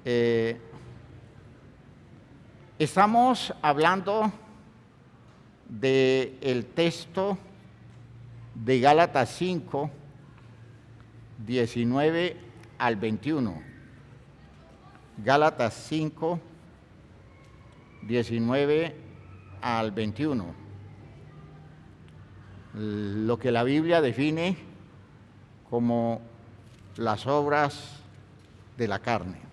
Eh, Estamos hablando del texto de Gálatas 5, 19 al 21. Gálatas 5, 19 al 21. Lo que la Biblia define como las obras de la carne.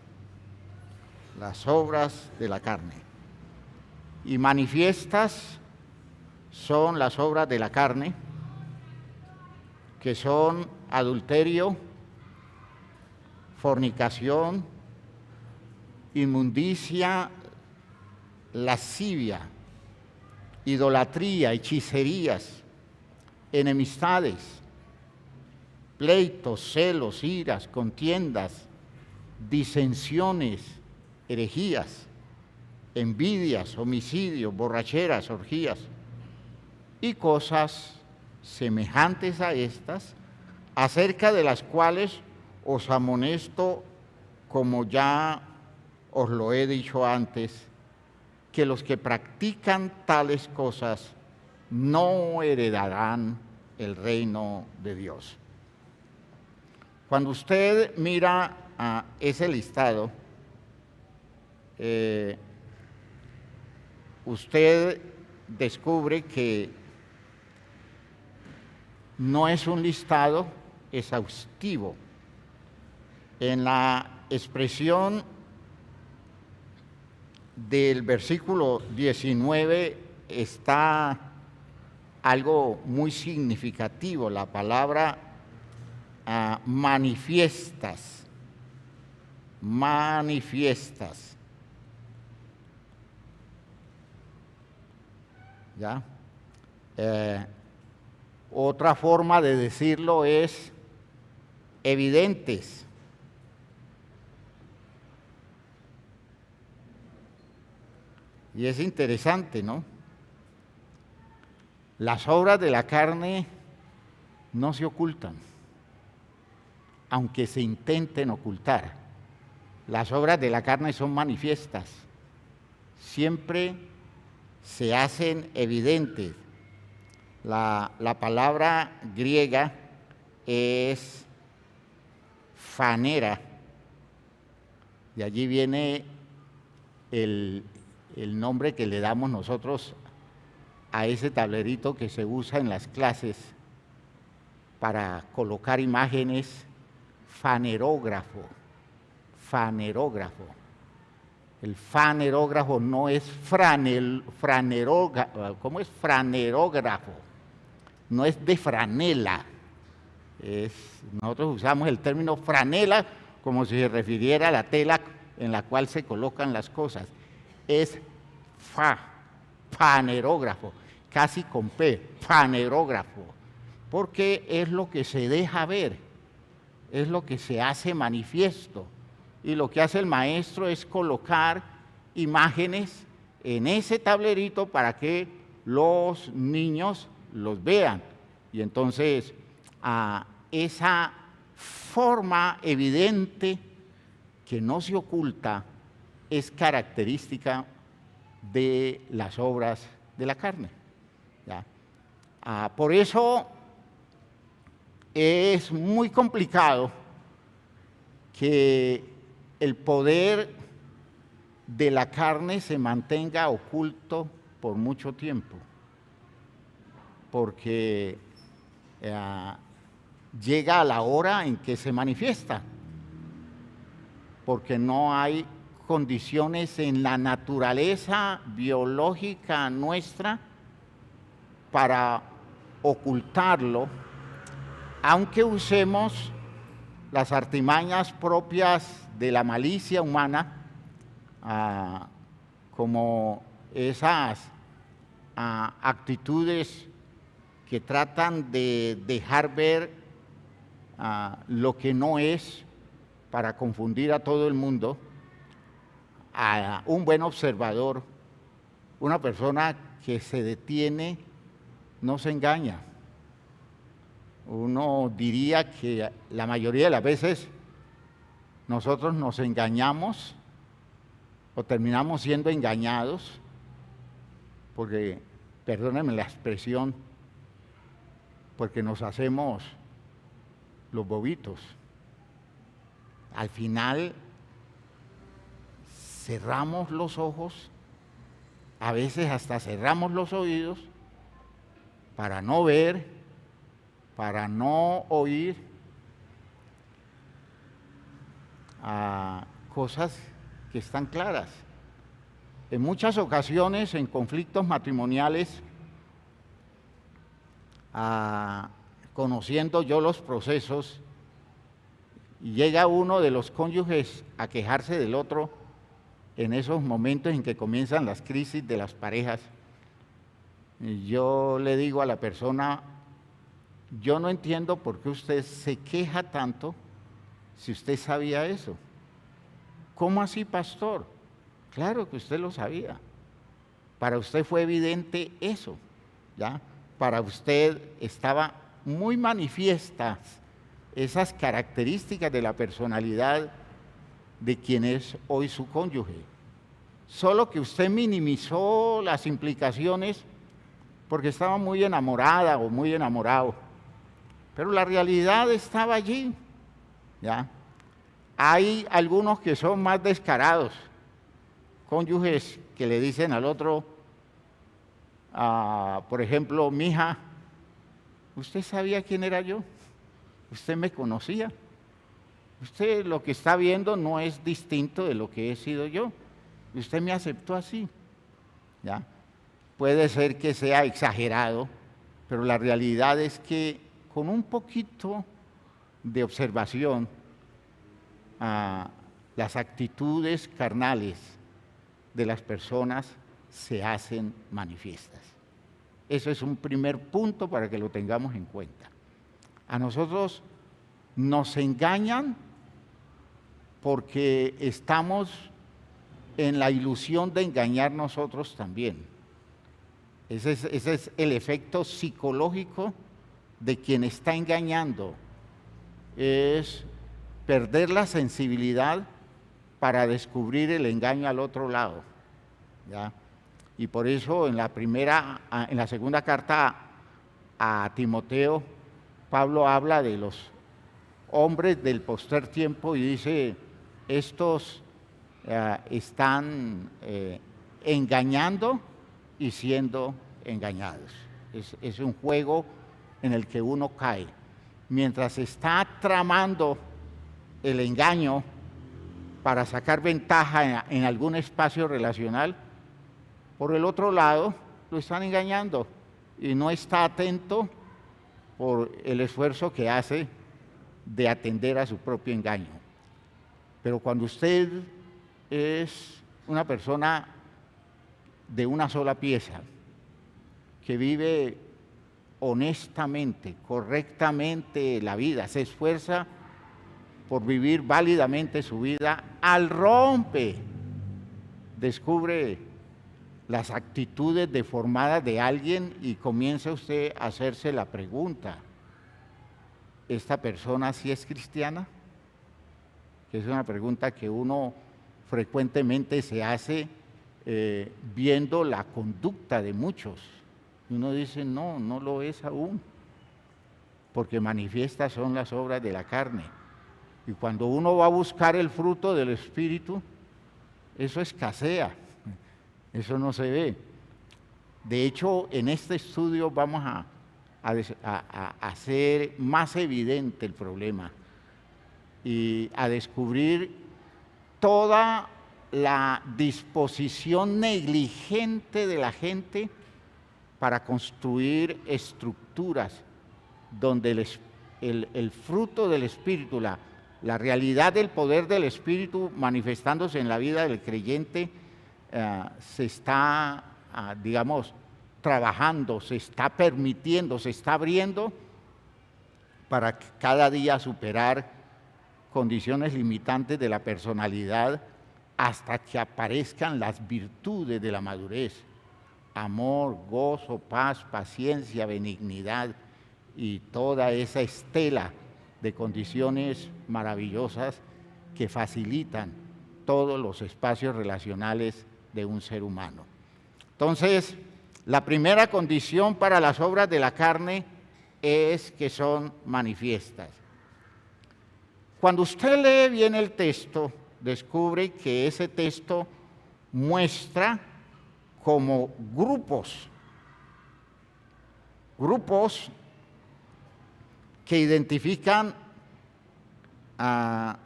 Las obras de la carne. Y manifiestas son las obras de la carne, que son adulterio, fornicación, inmundicia, lascivia, idolatría, hechicerías, enemistades, pleitos, celos, iras, contiendas, disensiones, herejías, envidias, homicidios, borracheras, orgías y cosas semejantes a estas, acerca de las cuales os amonesto, como ya os lo he dicho antes, que los que practican tales cosas no heredarán el reino de Dios. Cuando usted mira a ese listado, usted descubre que no es un listado exhaustivo. En la expresión del versículo 19 está algo muy significativo, la palabra manifiestas. Manifiestas. ¿Ya? Otra forma de decirlo es evidentes. Y es interesante, ¿no? Las obras de la carne no se ocultan, aunque se intenten ocultar. Las obras de la carne son manifiestas, siempre se hacen evidentes. La palabra griega es phanera, de allí viene el nombre que le damos nosotros a ese tablerito que se usa en las clases para colocar imágenes, fanerógrafo. Fanerógrafo. El fanerógrafo no es ¿cómo es? Franerógrafo. No es de franela. Nosotros usamos el término franela como si se refiriera a la tela en la cual se colocan las cosas. Es fanerógrafo, casi con P, fanerógrafo, porque es lo que se deja ver, es lo que se hace manifiesto. Y lo que hace el maestro es colocar imágenes en ese tablerito para que los niños los vean. Y entonces, esa forma evidente que no se oculta es característica de las obras de la carne. ¿Ya? Por eso es muy complicado que el poder de la carne se mantenga oculto por mucho tiempo, porque llega a la hora en que se manifiesta, porque no hay condiciones en la naturaleza biológica nuestra para ocultarlo, aunque usemos las artimañas propias de la malicia humana, como esas actitudes que tratan de dejar ver lo que no es para confundir a todo el mundo. A un buen observador, una persona que se detiene, no se engaña. Uno diría que la mayoría de las veces nosotros nos engañamos o terminamos siendo engañados, porque, perdónenme la expresión, porque nos hacemos los bobitos. Al final cerramos los ojos, a veces hasta cerramos los oídos para no ver, para no oír cosas que están claras. En muchas ocasiones, en conflictos matrimoniales, conociendo yo los procesos, y llega uno de los cónyuges a quejarse del otro en esos momentos en que comienzan las crisis de las parejas, y yo le digo a la persona, yo no entiendo por qué usted se queja tanto si usted sabía eso. ¿Cómo así, pastor? Claro que usted lo sabía. Para usted fue evidente eso, ¿ya? Para usted estaba muy manifiestas esas características de la personalidad de quien es hoy su cónyuge. Solo que usted minimizó las implicaciones porque estaba muy enamorada o muy enamorado. Pero la realidad estaba allí, ¿ya? Hay algunos que son más descarados, cónyuges que le dicen al otro, por ejemplo, mija, ¿usted sabía quién era yo? ¿Usted me conocía? Usted lo que está viendo no es distinto de lo que he sido yo. Usted me aceptó así, ¿ya? Puede ser que sea exagerado, pero la realidad es que con un poquito de observación, las actitudes carnales de las personas se hacen manifiestas. Eso es un primer punto para que lo tengamos en cuenta. A nosotros nos engañan porque estamos en la ilusión de engañar nosotros también. Ese es el efecto psicológico de quien está engañando, es perder la sensibilidad para descubrir el engaño al otro lado, ¿ya? Y por eso en la segunda carta a Timoteo, Pablo habla de los hombres del postrer tiempo y dice, estos están engañando y siendo engañados. Es un juego en el que uno cae. Mientras está tramando el engaño para sacar ventaja en algún espacio relacional, por el otro lado lo están engañando y no está atento por el esfuerzo que hace de atender a su propio engaño. Pero cuando usted es una persona de una sola pieza, que vive honestamente, correctamente la vida, se esfuerza por vivir válidamente su vida, al rompe, descubre las actitudes deformadas de alguien y comienza usted a hacerse la pregunta, ¿esta persona sí es cristiana? Que es una pregunta que uno frecuentemente se hace viendo la conducta de muchos. Uno dice, no, no lo es aún, porque manifiestas son las obras de la carne. Y cuando uno va a buscar el fruto del Espíritu, eso escasea, eso no se ve. De hecho, en este estudio vamos a hacer más evidente el problema y a descubrir toda la disposición negligente de la gente para construir estructuras donde el fruto del Espíritu, la realidad del poder del Espíritu manifestándose en la vida del creyente, se está, digamos, trabajando, se está permitiendo, se está abriendo para cada día superar condiciones limitantes de la personalidad hasta que aparezcan las virtudes de la madurez: amor, gozo, paz, paciencia, benignidad y toda esa estela de condiciones maravillosas que facilitan todos los espacios relacionales de un ser humano. Entonces, la primera condición para las obras de la carne es que son manifiestas. Cuando usted lee bien el texto, descubre que ese texto muestra como grupos que identifican a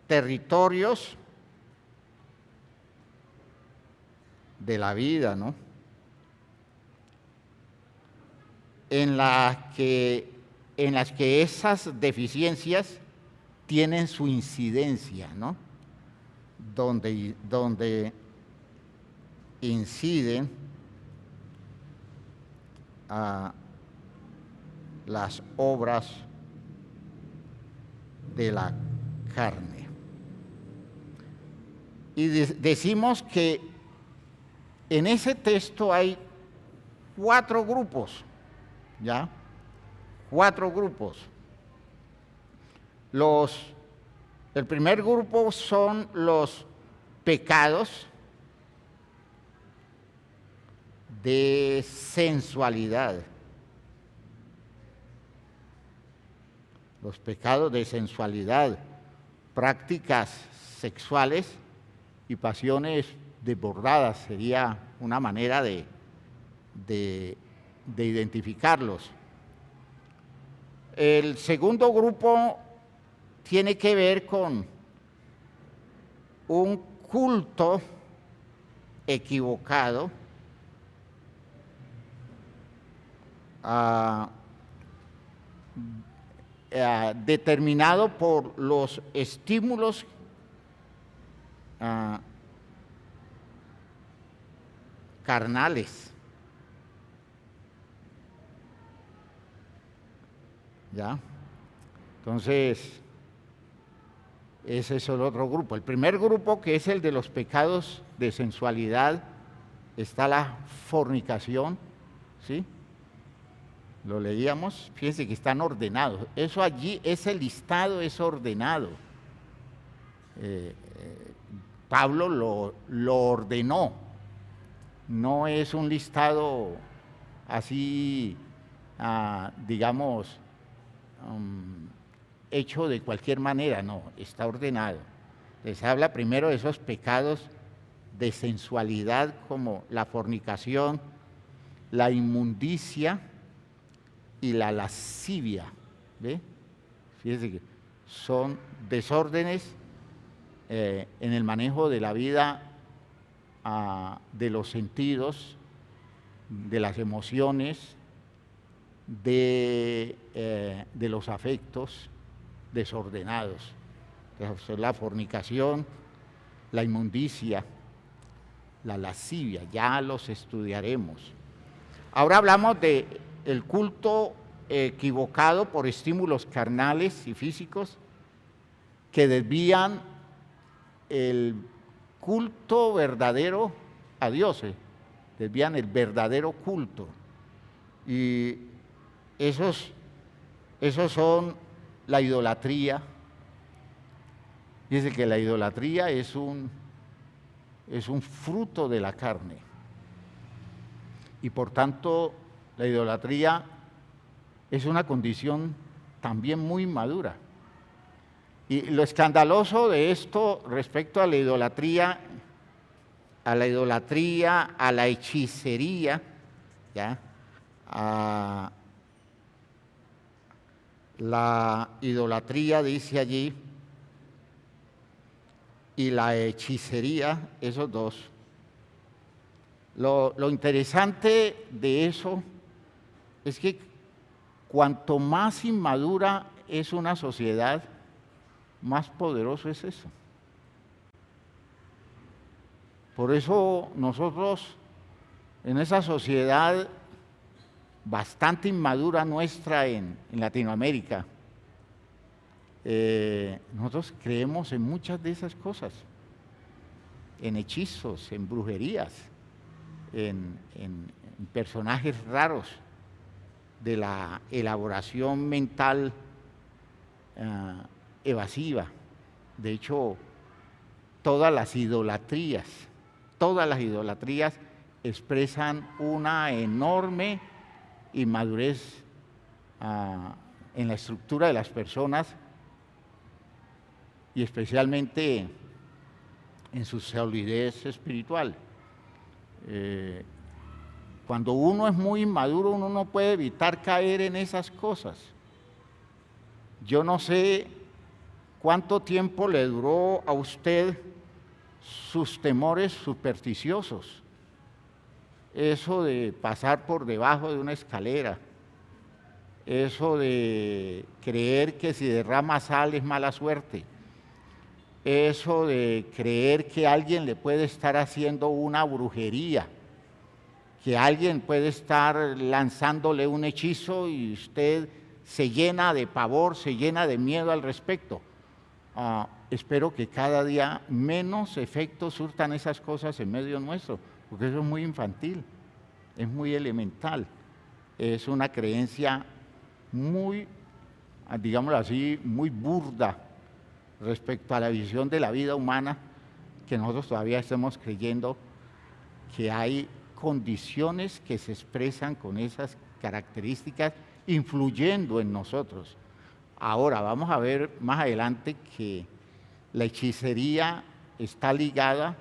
territorios de la vida, ¿no? En las que esas deficiencias tienen su incidencia, ¿no? Donde inciden a las obras de la carne. Y decimos que en ese texto hay 4 grupos, ¿ya? 4 grupos. El primer grupo son los pecados de sensualidad. Los pecados de sensualidad, prácticas sexuales y pasiones desbordadas, sería una manera de identificarlos. El segundo grupo tiene que ver con un culto equivocado determinado por los estímulos carnales. ¿Ya? Entonces, ese es el otro grupo. El primer grupo, que es el de los pecados de sensualidad, está la fornicación, ¿sí? Lo leíamos, fíjense que están ordenados. Eso allí, ese listado es ordenado. Pablo lo ordenó. No es un listado así, digamos, hecho de cualquier manera, no, está ordenado. Les habla primero de esos pecados de sensualidad como la fornicación, la inmundicia y la lascivia. ¿Ve? Fíjense que son desórdenes en el manejo de la vida, de los sentidos, de las emociones, de los afectos desordenados. Entonces, la fornicación, la inmundicia, la lascivia, ya los estudiaremos. Ahora hablamos de el culto equivocado por estímulos carnales y físicos que desvían el culto verdadero a Dios, desvían el verdadero culto. Y esos son la idolatría. Dice que la idolatría es un fruto de la carne. Y por tanto, la idolatría es una condición también muy madura. Y lo escandaloso de esto respecto a la idolatría, a la hechicería, ¿ya? La idolatría, dice allí, y la hechicería, esos dos. Lo interesante de eso es que cuanto más inmadura es una sociedad, más poderoso es eso. Por eso nosotros, en esa sociedad bastante inmadura nuestra en Latinoamérica, nosotros creemos en muchas de esas cosas, en hechizos, en brujerías, en personajes raros de la elaboración mental evasiva. De hecho, todas las idolatrías expresan una enorme inmadurez en la estructura de las personas y especialmente en su solidez espiritual. Cuando uno es muy inmaduro, uno no puede evitar caer en esas cosas. Yo no sé cuánto tiempo le duró a usted sus temores supersticiosos, eso de pasar por debajo de una escalera, eso de creer que si derrama sal es mala suerte, eso de creer que alguien le puede estar haciendo una brujería, que alguien puede estar lanzándole un hechizo y usted se llena de pavor, se llena de miedo al respecto. Espero que cada día menos efectos surtan esas cosas en medio nuestro, porque eso es muy infantil, es muy elemental, es una creencia muy, digámoslo así, muy burda respecto a la visión de la vida humana, que nosotros todavía estamos creyendo que hay condiciones que se expresan con esas características influyendo en nosotros. Ahora vamos a ver más adelante que la hechicería está ligada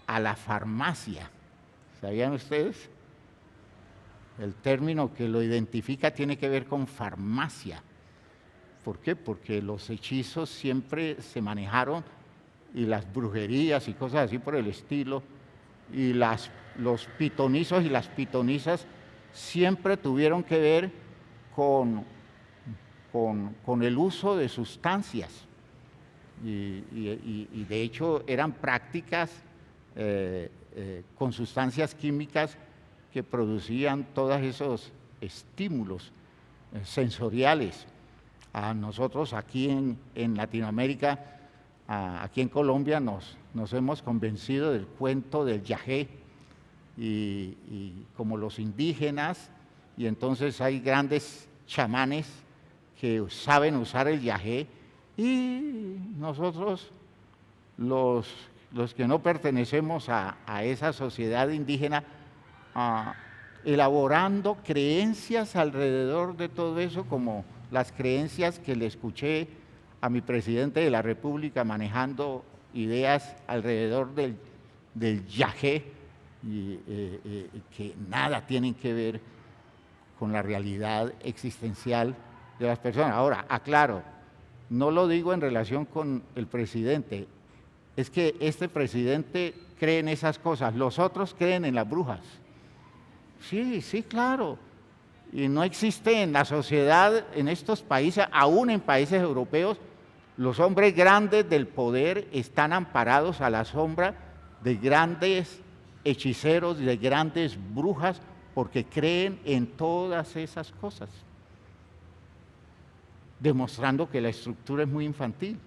a la farmacia. ¿Sabían ustedes? El término que lo identifica tiene que ver con farmacia. ¿Por qué? Porque los hechizos siempre se manejaron y las brujerías y cosas así por el estilo, y los pitonizos y las pitonisas siempre tuvieron que ver con el uso de sustancias y de hecho eran prácticas con sustancias químicas que producían todos esos estímulos sensoriales. A nosotros aquí en Latinoamérica, aquí en Colombia, nos hemos convencido del cuento del yagé y como los indígenas, y entonces hay grandes chamanes que saben usar el yagé y nosotros los que no pertenecemos a esa sociedad indígena, elaborando creencias alrededor de todo eso, como las creencias que le escuché a mi presidente de la República manejando ideas alrededor del yagé, que nada tienen que ver con la realidad existencial de las personas. Ahora, aclaro, no lo digo en relación con el presidente, es que este presidente cree en esas cosas, los otros creen en las brujas. Sí, claro. Y no existe en la sociedad, en estos países, aún en países europeos, los hombres grandes del poder están amparados a la sombra de grandes hechiceros, de grandes brujas, porque creen en todas esas cosas, demostrando que la estructura es muy infantil,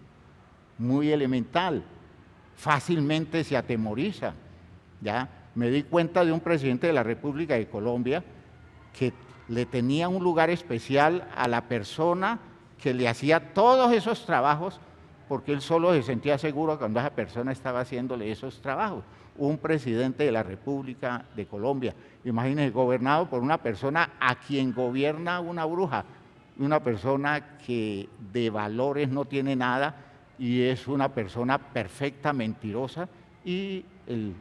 muy elemental, fácilmente se atemoriza. ¿Ya? Me di cuenta de un presidente de la República de Colombia que le tenía un lugar especial a la persona que le hacía todos esos trabajos, porque él solo se sentía seguro cuando esa persona estaba haciéndole esos trabajos. Un presidente de la República de Colombia, imagínense, gobernado por una persona a quien gobierna una bruja, una persona que de valores no tiene nada y es una persona perfecta mentirosa, y el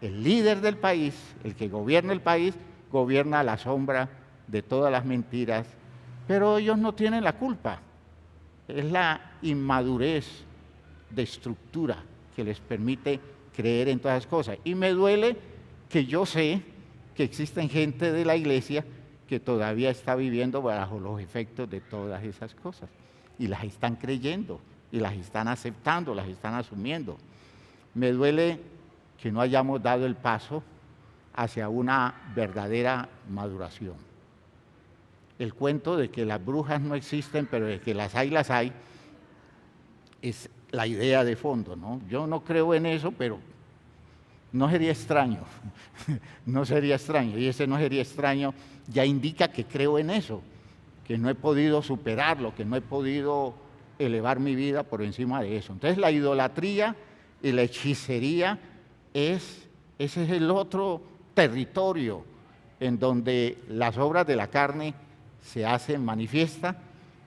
líder del país, el que gobierna el país, gobierna a la sombra de todas las mentiras, pero ellos no tienen la culpa. Es la inmadurez de estructura que les permite creer en todas las cosas. Y me duele que yo sé que existen gente de la iglesia que todavía está viviendo bajo los efectos de todas esas cosas y las están creyendo y las están aceptando, las están asumiendo. Me duele que no hayamos dado el paso hacia una verdadera maduración. El cuento de que las brujas no existen, pero de que las hay, es la idea de fondo, ¿no? Yo no creo en eso, pero no sería extraño, no sería extraño, y ese no sería extraño ya indica que creo en eso, que no he podido superarlo, que no he podido elevar mi vida por encima de eso. Entonces la idolatría y la hechicería ese es el otro territorio en donde las obras de la carne se hacen manifiesta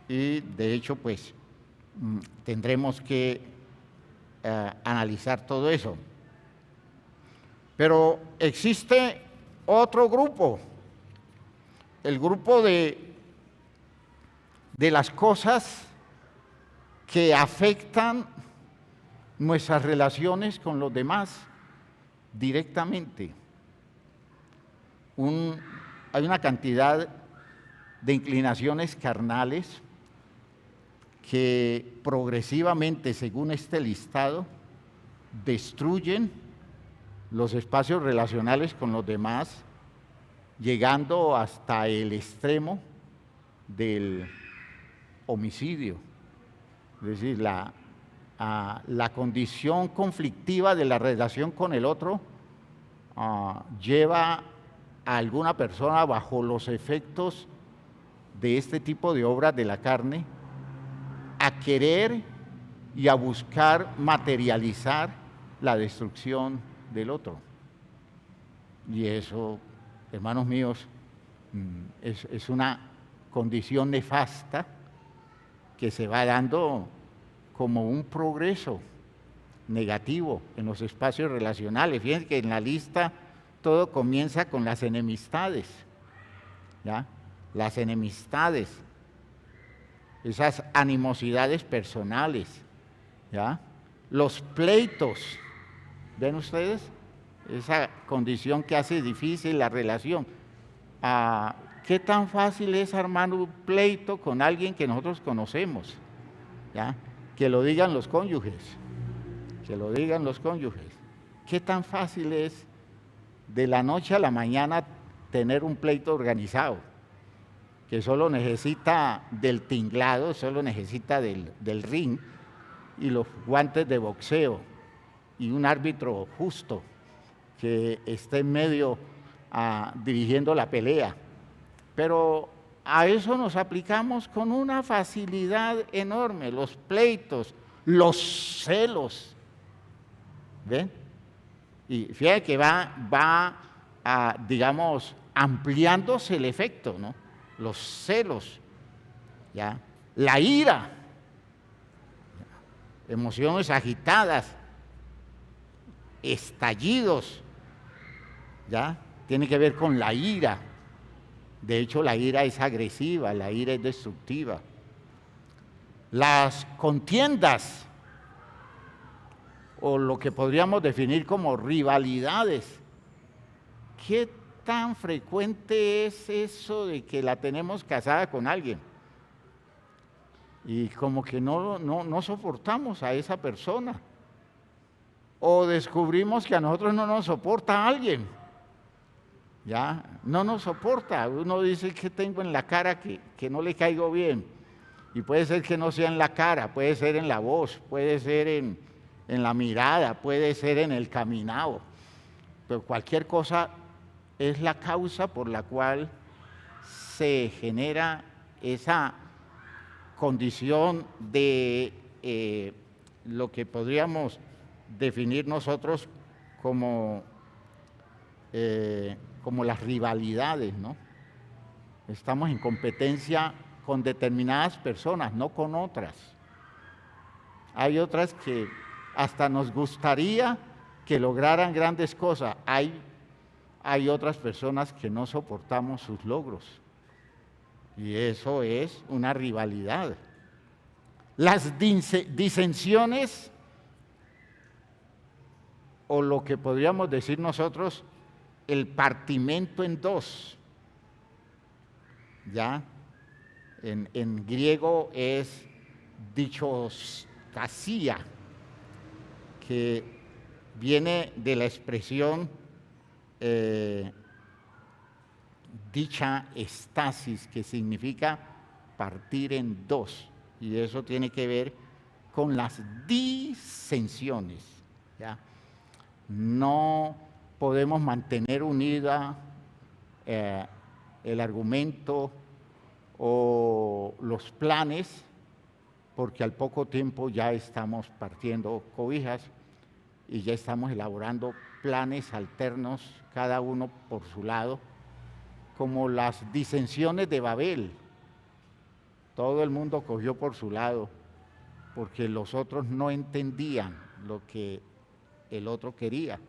y de hecho pues tendremos que analizar todo eso. Pero existe otro grupo, el grupo de las cosas que afectan nuestras relaciones con los demás directamente. Hay una cantidad de inclinaciones carnales que progresivamente, según este listado, destruyen los espacios relacionales con los demás, llegando hasta el extremo del homicidio. Es decir, la condición conflictiva de la relación con el otro lleva a alguna persona bajo los efectos de este tipo de obras de la carne a querer y a buscar materializar la destrucción del otro. Y eso, hermanos míos, es una condición nefasta que se va dando como un progreso negativo en los espacios relacionales. Fíjense que en la lista todo comienza con las enemistades, ¿ya? Las enemistades, esas animosidades personales, ¿ya? Los pleitos, ¿ven ustedes? Esa condición que hace difícil la relación. ¿Qué tan fácil es armar un pleito con alguien que nosotros conocemos? ¿Ya? Que lo digan los cónyuges, que lo digan los cónyuges. ¿Qué tan fácil es de la noche a la mañana tener un pleito organizado? Que solo necesita del tinglado, solo necesita del ring y los guantes de boxeo y un árbitro justo que esté en medio dirigiendo la pelea. Pero a eso nos aplicamos con una facilidad enorme, los pleitos, los celos. ¿Ven? Y fíjate que va digamos, ampliándose el efecto, ¿no? Los celos, ¿ya? La ira, emociones agitadas, estallidos, ¿ya? Tiene que ver con la ira. De hecho, la ira es agresiva, la ira es destructiva. Las contiendas, o lo que podríamos definir como rivalidades. ¿Qué tan frecuente es eso de que la tenemos casada con alguien? Y como que no soportamos a esa persona. O descubrimos que a nosotros no nos soporta alguien. Ya, no nos soporta. Uno dice que tengo en la cara que no le caigo bien. Y puede ser que no sea en la cara, puede ser en la voz, puede ser en la mirada, puede ser en el caminado. Pero cualquier cosa es la causa por la cual se genera esa condición de lo que podríamos definir nosotros como las rivalidades, ¿no? Estamos en competencia con determinadas personas, no con otras. Hay otras que hasta nos gustaría que lograran grandes cosas. Hay otras personas que no soportamos sus logros. Y eso es una rivalidad. Las disensiones, o lo que podríamos decir nosotros, el partimento en dos. ¿Ya? En griego es dichostasia, que viene de la expresión dicha estasis, que significa partir en dos, y eso tiene que ver con las disensiones, ¿ya? No podemos mantener unida el argumento o los planes porque al poco tiempo ya estamos partiendo cobijas y ya estamos elaborando planes alternos, cada uno por su lado, como las disensiones de Babel. Todo el mundo cogió por su lado, porque los otros no entendían lo que el otro quería.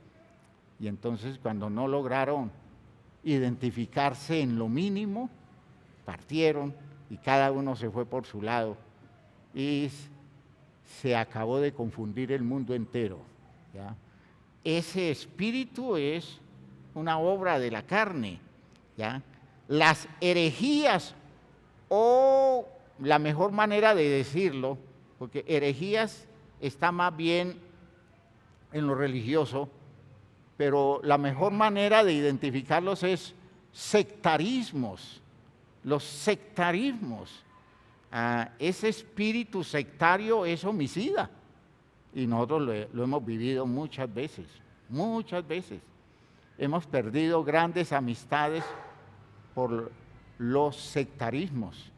Y entonces cuando no lograron identificarse en lo mínimo, partieron y cada uno se fue por su lado. Y se acabó de confundir el mundo entero, ¿ya? Ese espíritu es una obra de la carne, ¿ya? Las herejías, o la mejor manera de decirlo, porque herejías está más bien en lo religioso, pero la mejor manera de identificarlos es sectarismos, los sectarismos. Ese espíritu sectario es homicida y nosotros lo hemos vivido muchas veces, muchas veces. Hemos perdido grandes amistades por los sectarismos,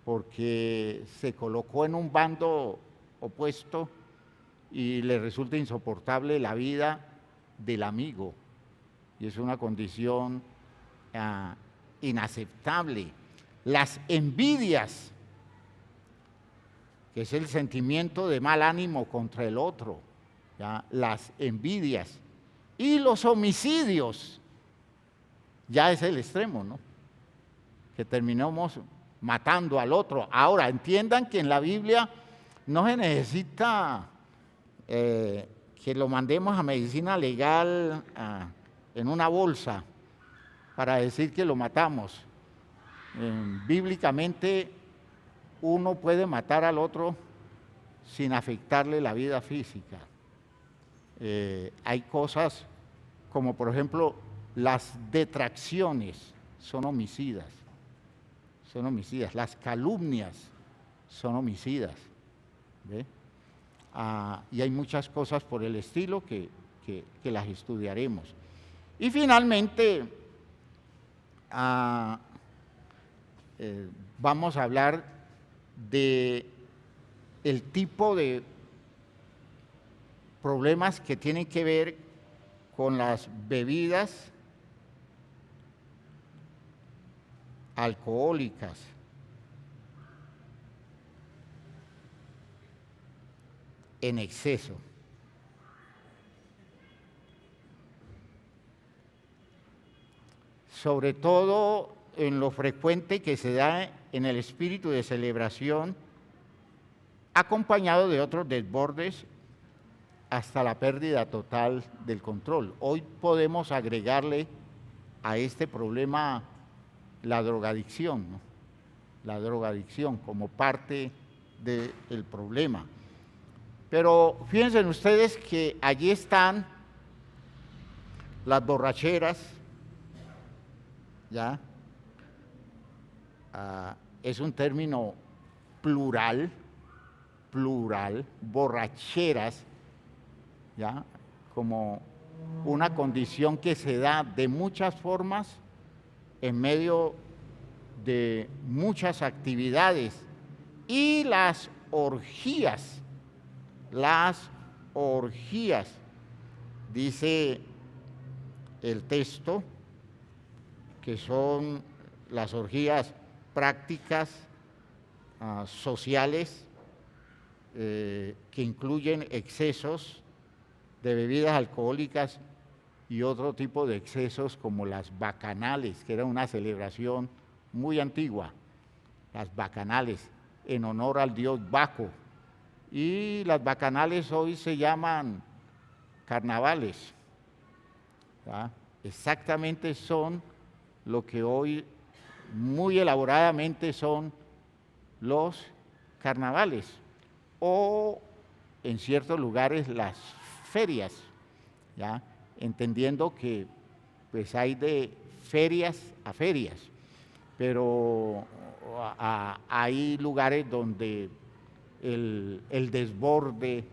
porque se colocó en un bando opuesto y le resulta insoportable la vida del amigo, y es una condición inaceptable. Las envidias, que es el sentimiento de mal ánimo contra el otro, ¿ya? Las envidias y los homicidios, ya es el extremo, ¿no? Que terminamos matando al otro. Ahora, entiendan que en la Biblia no se necesita que lo mandemos a medicina legal en una bolsa para decir que lo matamos. Bíblicamente uno puede matar al otro sin afectarle la vida física. Hay cosas como, por ejemplo, las detracciones son homicidas, las calumnias son homicidas, ¿ve? Y hay muchas cosas por el estilo que las estudiaremos. Y finalmente vamos a hablar de el tipo de problemas que tienen que ver con las bebidas alcohólicas. En exceso. Sobre todo en lo frecuente que se da en el espíritu de celebración, acompañado de otros desbordes hasta la pérdida total del control. Hoy podemos agregarle a este problema la drogadicción, ¿no? La drogadicción como parte del problema. Pero fíjense ustedes que allí están las borracheras, ¿ya? Es un término plural, borracheras, ¿ya? Como una condición que se da de muchas formas en medio de muchas actividades. Y las orgías, dice el texto, que son las orgías prácticas, sociales, que incluyen excesos de bebidas alcohólicas y otro tipo de excesos como las bacanales, que era una celebración muy antigua, las bacanales, en honor al dios Baco. Y las bacanales hoy se llaman carnavales, ¿ya? Exactamente son lo que hoy muy elaboradamente son los carnavales, o en ciertos lugares las ferias, ¿ya? Entendiendo que pues hay de ferias a ferias, pero hay lugares donde el desborde,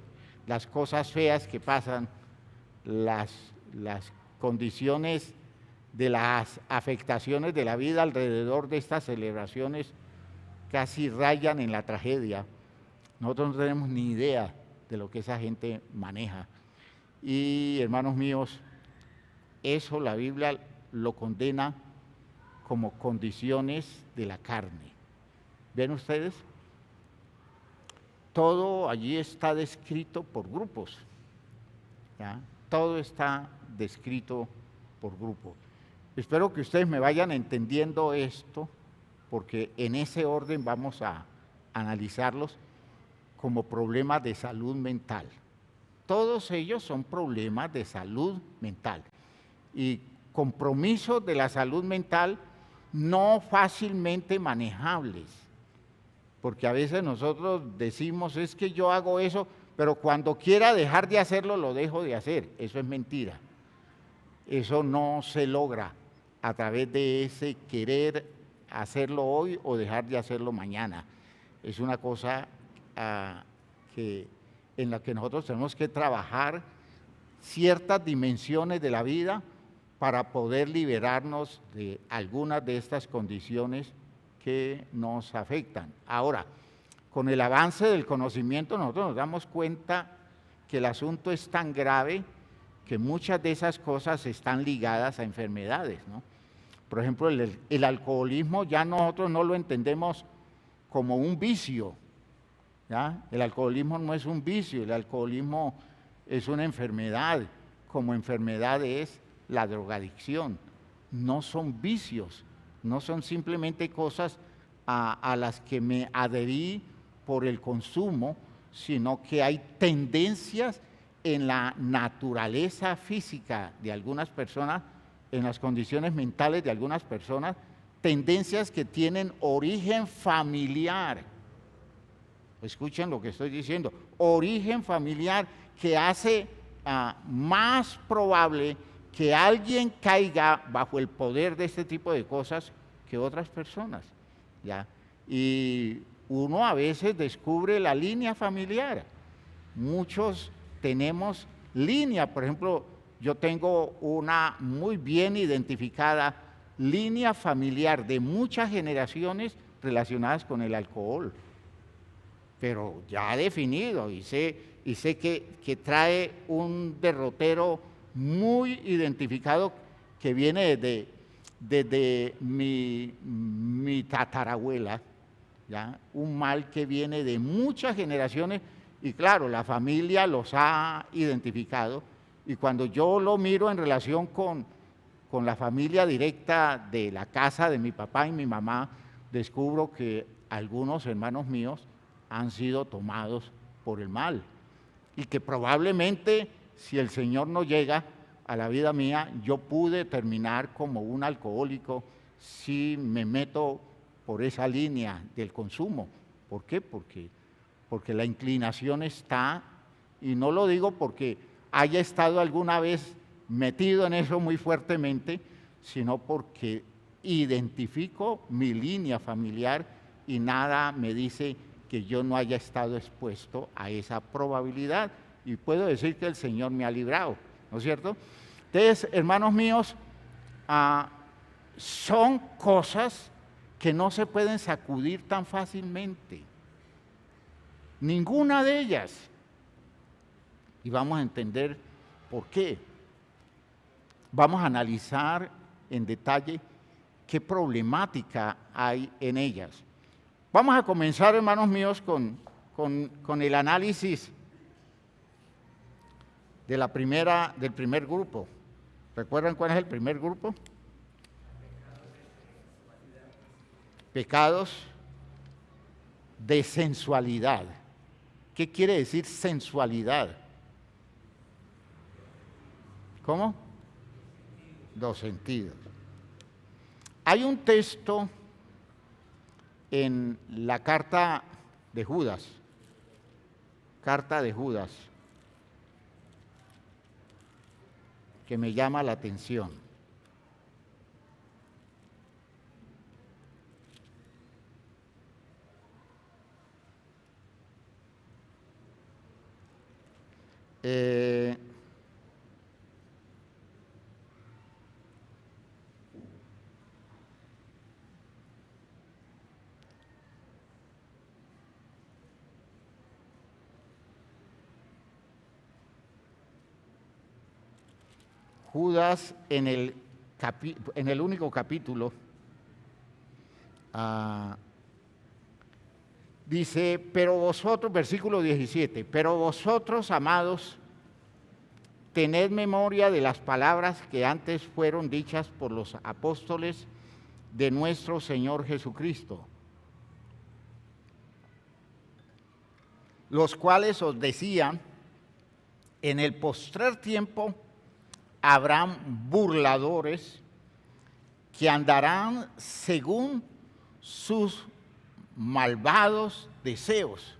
las cosas feas que pasan, las condiciones de las afectaciones de la vida alrededor de estas celebraciones casi rayan en la tragedia. Nosotros no tenemos ni idea de lo que esa gente maneja. Y hermanos míos, eso la Biblia lo condena como condiciones de la carne. ¿Ven ustedes? Todo allí está descrito por grupos, ¿ya? Todo está descrito por grupos. Espero que ustedes me vayan entendiendo esto, porque en ese orden vamos a analizarlos como problemas de salud mental. Todos ellos son problemas de salud mental y compromisos de la salud mental no fácilmente manejables, porque a veces nosotros decimos, es que yo hago eso, pero cuando quiera dejar de hacerlo, lo dejo de hacer. Eso es mentira. Eso no se logra a través de ese querer hacerlo hoy o dejar de hacerlo mañana. Es una cosa en la que nosotros tenemos que trabajar ciertas dimensiones de la vida para poder liberarnos de algunas de estas condiciones que nos afectan. Ahora, con el avance del conocimiento nosotros nos damos cuenta que el asunto es tan grave que muchas de esas cosas están ligadas a enfermedades, ¿no? Por ejemplo, el alcoholismo ya nosotros no lo entendemos como un vicio, ¿ya? El alcoholismo no es un vicio, el alcoholismo es una enfermedad, como enfermedad es la drogadicción. No son vicios, no son simplemente cosas a las que me adherí por el consumo, sino que hay tendencias en la naturaleza física de algunas personas, en las condiciones mentales de algunas personas, tendencias que tienen origen familiar. Escuchen lo que estoy diciendo, origen familiar que hace más probable que alguien caiga bajo el poder de este tipo de cosas que otras personas, ¿ya? Y uno a veces descubre la línea familiar. Muchos tenemos línea, por ejemplo, yo tengo una muy bien identificada línea familiar de muchas generaciones relacionadas con el alcohol, pero ya definido, y sé que trae un derrotero muy identificado que viene desde mi tatarabuela, ¿ya? Un mal que viene de muchas generaciones, y claro, la familia los ha identificado, y cuando yo lo miro en relación con la familia directa de la casa de mi papá y mi mamá, descubro que algunos hermanos míos han sido tomados por el mal, y que probablemente si el Señor no llega a la vida mía, yo pude terminar como un alcohólico si me meto por esa línea del consumo. ¿Por qué? Porque la inclinación está, y no lo digo porque haya estado alguna vez metido en eso muy fuertemente, sino porque identifico mi línea familiar y nada me dice que yo no haya estado expuesto a esa probabilidad, y puedo decir que el Señor me ha librado, ¿no es cierto? Entonces, hermanos míos, son cosas que no se pueden sacudir tan fácilmente, ninguna de ellas, y vamos a entender por qué. Vamos a analizar en detalle qué problemática hay en ellas. Vamos a comenzar, hermanos míos, con el análisis de del primer grupo. ¿Recuerdan cuál es el primer grupo? Pecados de sensualidad. ¿Qué quiere decir sensualidad? ¿Cómo? Dos sentidos. Hay un texto en la carta de Judas, que me llama la atención. Judas en el único capítulo dice, pero vosotros, versículo 17, pero vosotros, amados, tened memoria de las palabras que antes fueron dichas por los apóstoles de nuestro Señor Jesucristo, los cuales os decían, en el postrer tiempo habrán burladores que andarán según sus malvados deseos.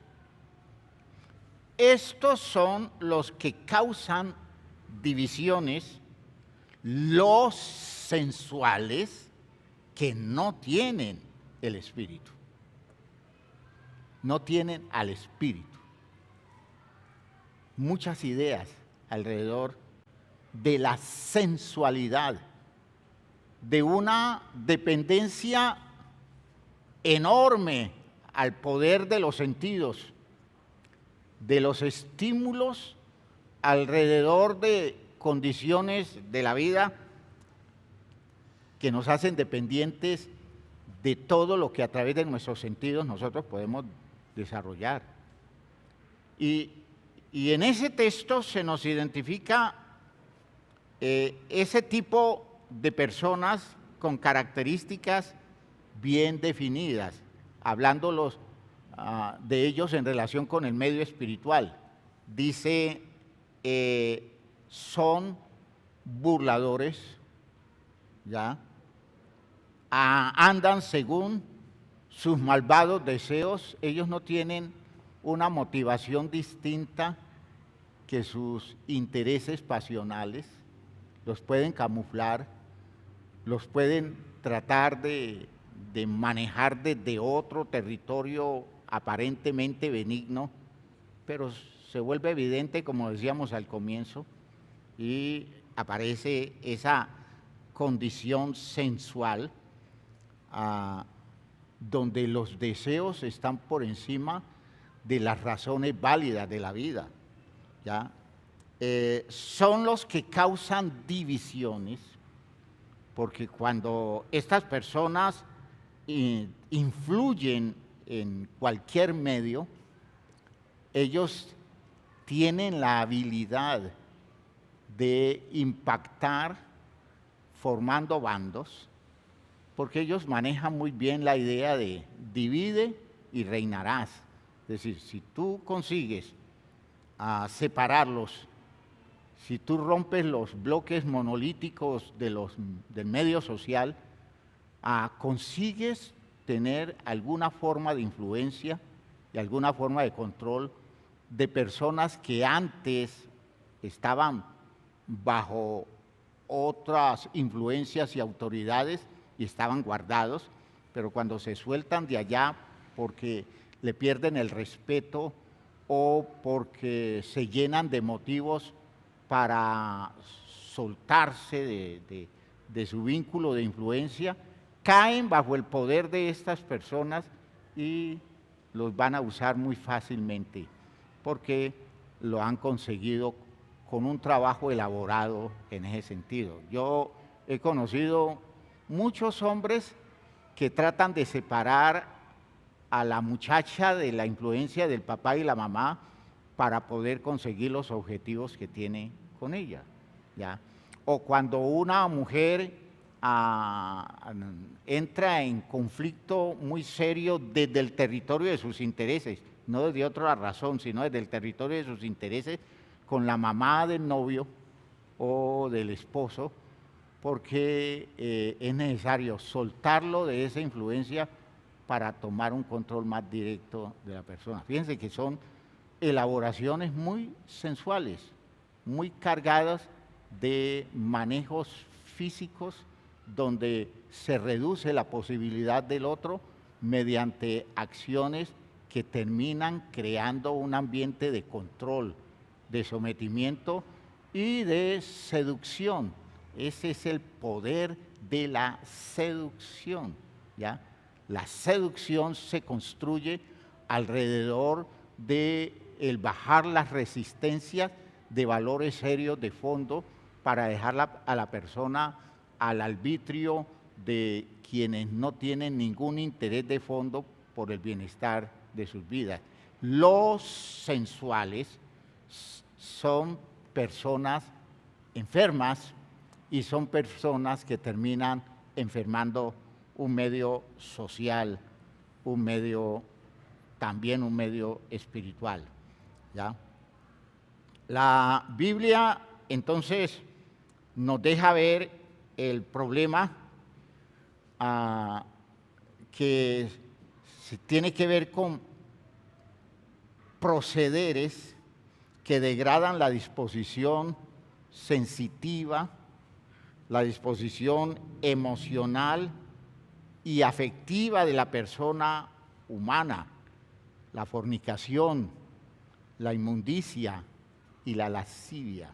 Estos son los que causan divisiones, los sensuales que no tienen el Espíritu. No tienen al Espíritu. Muchas ideas alrededor de la sensualidad, de una dependencia enorme al poder de los sentidos, de los estímulos alrededor de condiciones de la vida que nos hacen dependientes de todo lo que a través de nuestros sentidos nosotros podemos desarrollar. Y en ese texto se nos identifica ese tipo de personas con características bien definidas, hablándolos de ellos en relación con el medio espiritual. Dice, son burladores, ¿ya? Andan según sus malvados deseos. Ellos no tienen una motivación distinta que sus intereses pasionales. Los pueden camuflar, los pueden tratar de manejar desde otro territorio aparentemente benigno, pero se vuelve evidente, como decíamos al comienzo, y aparece esa condición sensual donde los deseos están por encima de las razones válidas de la vida, ¿ya? Son los que causan divisiones, porque cuando estas personas influyen en cualquier medio, ellos tienen la habilidad de impactar formando bandos, porque ellos manejan muy bien la idea de divide y reinarás. Es decir, si tú consigues separarlos, si tú rompes los bloques monolíticos del medio social, consigues tener alguna forma de influencia y alguna forma de control de personas que antes estaban bajo otras influencias y autoridades y estaban guardados, pero cuando se sueltan de allá porque le pierden el respeto o porque se llenan de motivos para soltarse de su vínculo de influencia, caen bajo el poder de estas personas y los van a usar muy fácilmente, porque lo han conseguido con un trabajo elaborado en ese sentido. Yo he conocido muchos hombres que tratan de separar a la muchacha de la influencia del papá y la mamá para poder conseguir los objetivos que tiene con ella, ¿ya? O cuando una mujer entra en conflicto muy serio desde el territorio de sus intereses, no desde otra razón, sino desde el territorio de sus intereses, con la mamá del novio o del esposo, porque es necesario soltarlo de esa influencia para tomar un control más directo de la persona. Fíjense que son elaboraciones muy sensuales, muy cargadas de manejos físicos, donde se reduce la posibilidad del otro mediante acciones que terminan creando un ambiente de control, de sometimiento y de seducción. Ese es el poder de la seducción, ¿ya? La seducción se construye alrededor de el bajar las resistencias de valores serios de fondo para dejar a la persona al arbitrio de quienes no tienen ningún interés de fondo por el bienestar de sus vidas. Los sensuales son personas enfermas y son personas que terminan enfermando un medio social, también un medio espiritual, ¿ya? La Biblia, entonces, nos deja ver el problema que tiene que ver con procederes que degradan la disposición sensitiva, la disposición emocional y afectiva de la persona humana, la fornicación, la inmundicia y la lascivia.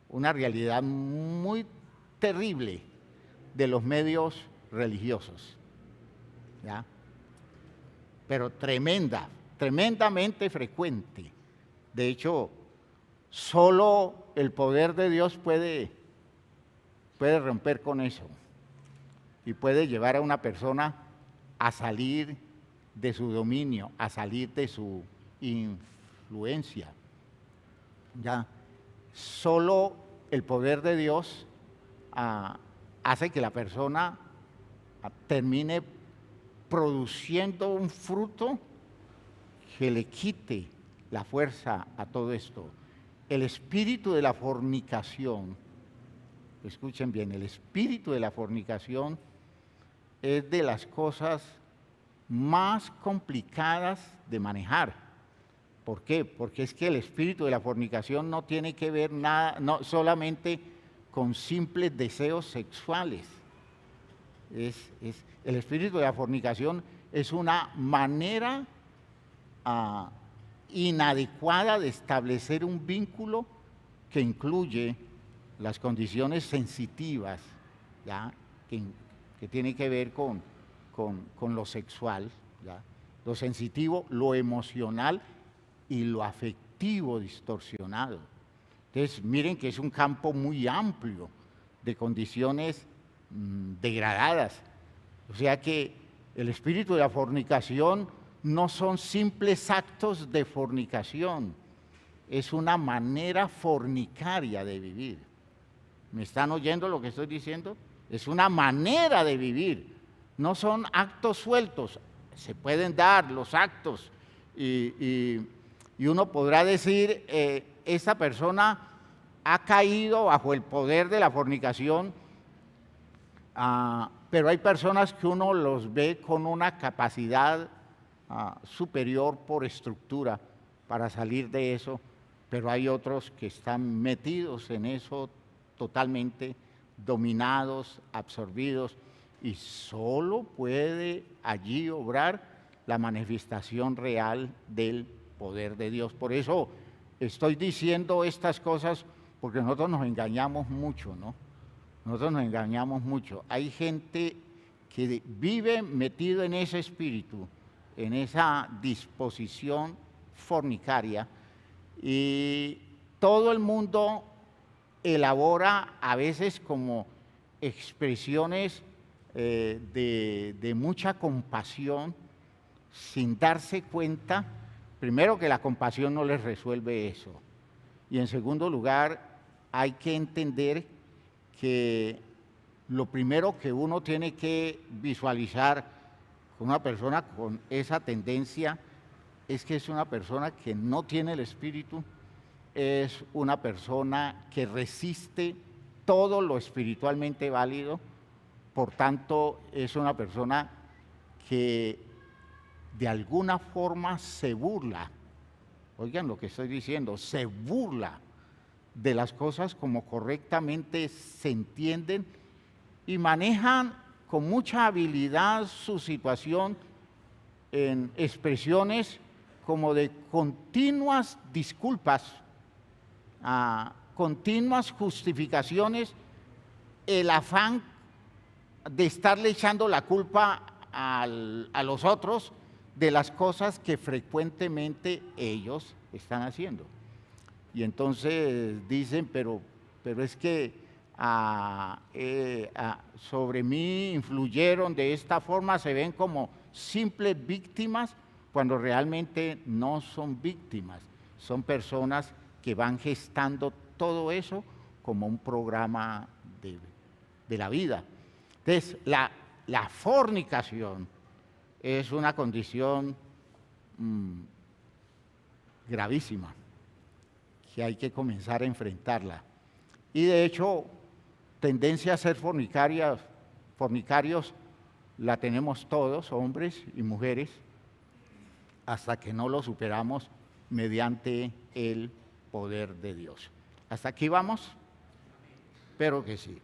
Una realidad muy terrible de los medios religiosos, ¿ya? Pero tremendamente frecuente. De hecho, solo el poder de Dios puede romper con eso y puede llevar a una persona a salir de su dominio, a salir de su influencia. Ya, solo el poder de Dios hace que la persona termine produciendo un fruto que le quite la fuerza a todo esto. El espíritu de la fornicación, escuchen bien, el espíritu de la fornicación es de las cosas más complicadas de manejar. ¿Por qué? Porque es que el espíritu de la fornicación no tiene que ver nada, no solamente con simples deseos sexuales. El espíritu de la fornicación es una manera inadecuada de establecer un vínculo que incluye las condiciones sensitivas, ¿ya? Que tiene que ver con lo sexual, ¿ya? Lo sensitivo, lo emocional y lo afectivo distorsionado. Entonces, miren que es un campo muy amplio de condiciones degradadas. O sea que el espíritu de la fornicación no son simples actos de fornicación, es una manera fornicaria de vivir. ¿Me están oyendo lo que estoy diciendo? Es una manera de vivir, no son actos sueltos. Se pueden dar los actos y uno podrá decir, esta persona ha caído bajo el poder de la fornicación, pero hay personas que uno los ve con una capacidad superior por estructura para salir de eso, pero hay otros que están metidos en eso totalmente, dominados, absorbidos, y solo puede allí obrar la manifestación real del poder de Dios. Por eso estoy diciendo estas cosas, porque nosotros nos engañamos mucho, ¿no? Nosotros nos engañamos mucho. Hay gente que vive metido en ese espíritu, en esa disposición fornicaria, y todo el mundo elabora a veces como expresiones de mucha compasión, sin darse cuenta, primero, que la compasión no les resuelve eso, y en segundo lugar, hay que entender que lo primero que uno tiene que visualizar con una persona con esa tendencia es que es una persona que no tiene el espíritu, es una persona que resiste todo lo espiritualmente válido, por tanto es una persona que de alguna forma se burla, oigan lo que estoy diciendo, se burla de las cosas como correctamente se entienden y manejan con mucha habilidad su situación en expresiones como de continuas disculpas, continuas justificaciones, el afán de estarle echando la culpa a los otros de las cosas que frecuentemente ellos están haciendo. Y entonces dicen, pero es que sobre mí influyeron de esta forma, se ven como simples víctimas, cuando realmente no son víctimas, son personas que van gestando todo eso como un programa de la vida. Entonces, la fornicación es una condición gravísima, que hay que comenzar a enfrentarla. Y de hecho, tendencia a ser fornicarios la tenemos todos, hombres y mujeres, hasta que no lo superamos mediante el poder de Dios. ¿Hasta aquí vamos? Espero que sí.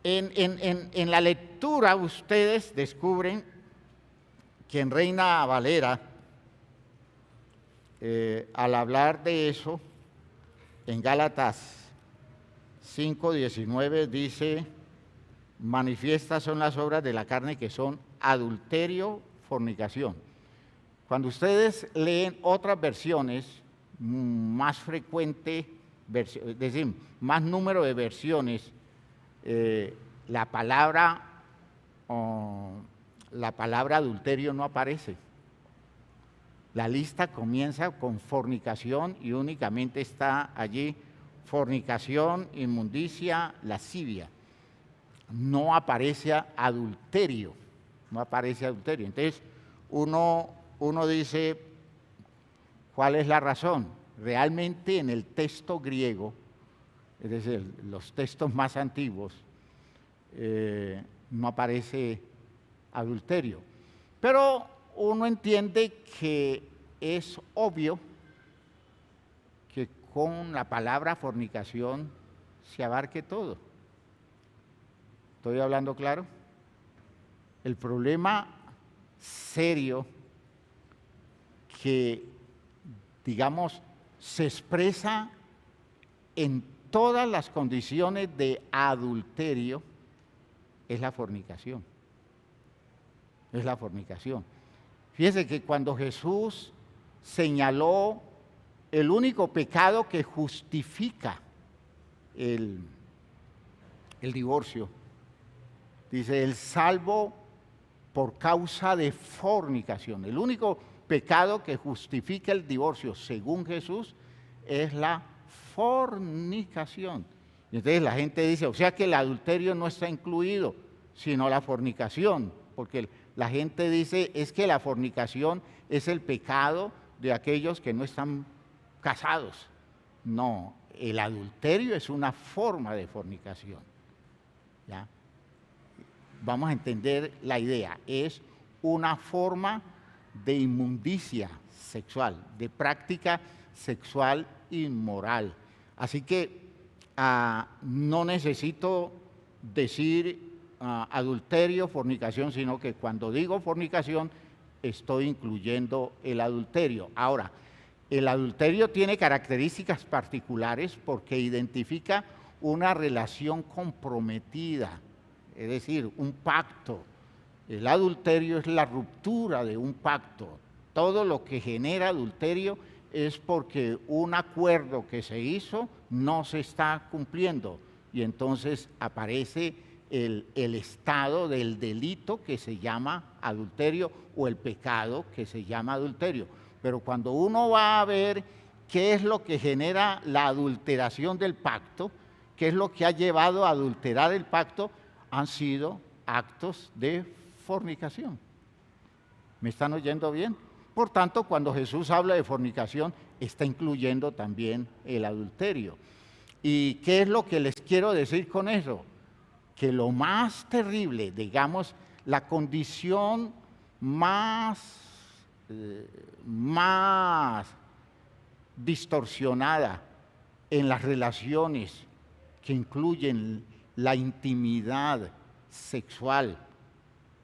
En la lectura ustedes descubren que en Reina Valera, al hablar de eso, en Gálatas 5:19 dice: manifiestas son las obras de la carne, que son adulterio, fornicación. Cuando ustedes leen otras versiones, más frecuente, es decir, más número de versiones, la palabra adulterio no aparece. La lista comienza con fornicación y únicamente está allí fornicación, inmundicia, lascivia. No aparece adulterio, no aparece adulterio. Entonces uno dice, ¿cuál es la razón? Realmente en el texto griego, es decir, los textos más antiguos, no aparece adulterio. Pero uno entiende que es obvio que con la palabra fornicación se abarque todo. ¿Estoy hablando claro? El problema serio que, digamos, se expresa en todas las condiciones de adulterio es la fornicación. Es la fornicación. Fíjese que cuando Jesús señaló el único pecado que justifica el divorcio, dice: el salvo por causa de fornicación. El único pecado que justifica el divorcio, según Jesús, es la fornicación. Y entonces la gente dice, o sea que el adulterio no está incluido, sino la fornicación, porque la gente dice, es que la fornicación es el pecado de aquellos que no están casados. No, el adulterio es una forma de fornicación. ¿Ya? Vamos a entender la idea, es una forma de inmundicia sexual, de práctica sexual inmoral. Así que no necesito decir adulterio, fornicación, sino que cuando digo fornicación estoy incluyendo el adulterio. Ahora, el adulterio tiene características particulares porque identifica una relación comprometida, es decir, un pacto. El adulterio es la ruptura de un pacto. Todo lo que genera adulterio es porque un acuerdo que se hizo no se está cumpliendo y entonces aparece el estado del delito que se llama adulterio o el pecado que se llama adulterio. Pero cuando uno va a ver qué es lo que genera la adulteración del pacto, qué es lo que ha llevado a adulterar el pacto, han sido actos de fornicación. ¿Me están oyendo bien? Por tanto, cuando Jesús habla de fornicación, está incluyendo también el adulterio. ¿Y qué es lo que les quiero decir con eso? Que lo más terrible, digamos, la condición más distorsionada en las relaciones que incluyen la intimidad sexual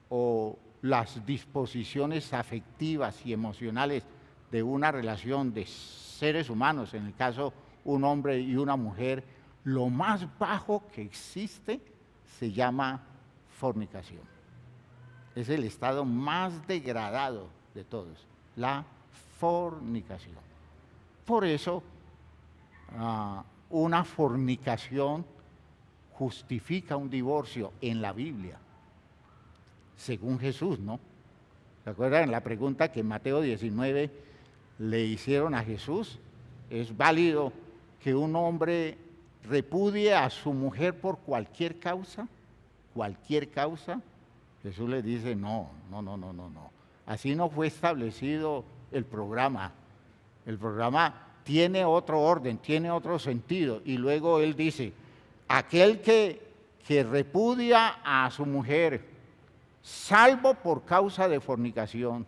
o las disposiciones afectivas y emocionales de una relación de seres humanos, en el caso un hombre y una mujer, lo más bajo que existe se llama fornicación. Es el estado más degradado de todos, la fornicación. Por eso, una fornicación justifica un divorcio en la Biblia, según Jesús, ¿no? ¿Se acuerdan la pregunta que en Mateo 19 le hicieron a Jesús? ¿Es válido que un hombre repudie a su mujer por cualquier causa? ¿Cualquier causa? Jesús le dice, no. Así no fue establecido el programa. El programa tiene otro orden, tiene otro sentido. Y luego él dice, aquel que repudia a su mujer, salvo por causa de fornicación,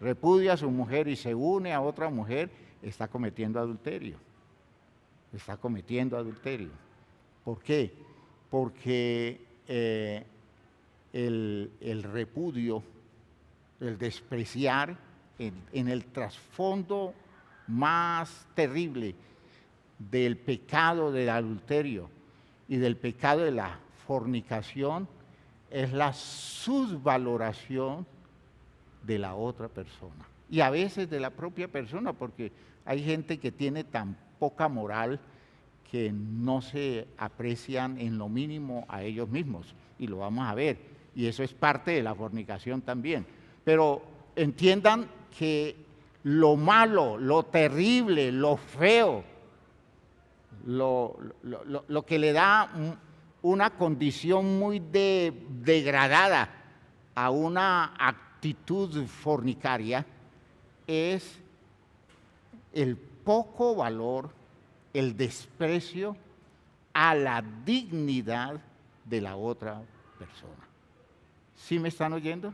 repudia a su mujer y se une a otra mujer, está cometiendo adulterio. Está cometiendo adulterio. ¿Por qué? Porque el repudio, el despreciar, en el trasfondo más terrible del pecado del adulterio y del pecado de la fornicación, es la subvaloración de la otra persona. Y a veces de la propia persona, porque hay gente que tiene tan poca moral que no se aprecian en lo mínimo a ellos mismos, y lo vamos a ver, y eso es parte de la fornicación también. Pero entiendan que lo malo, lo terrible, lo feo, lo que le da una condición muy degradada a una actitud fornicaria es el poco valor, el desprecio a la dignidad de la otra persona. ¿Sí me están oyendo?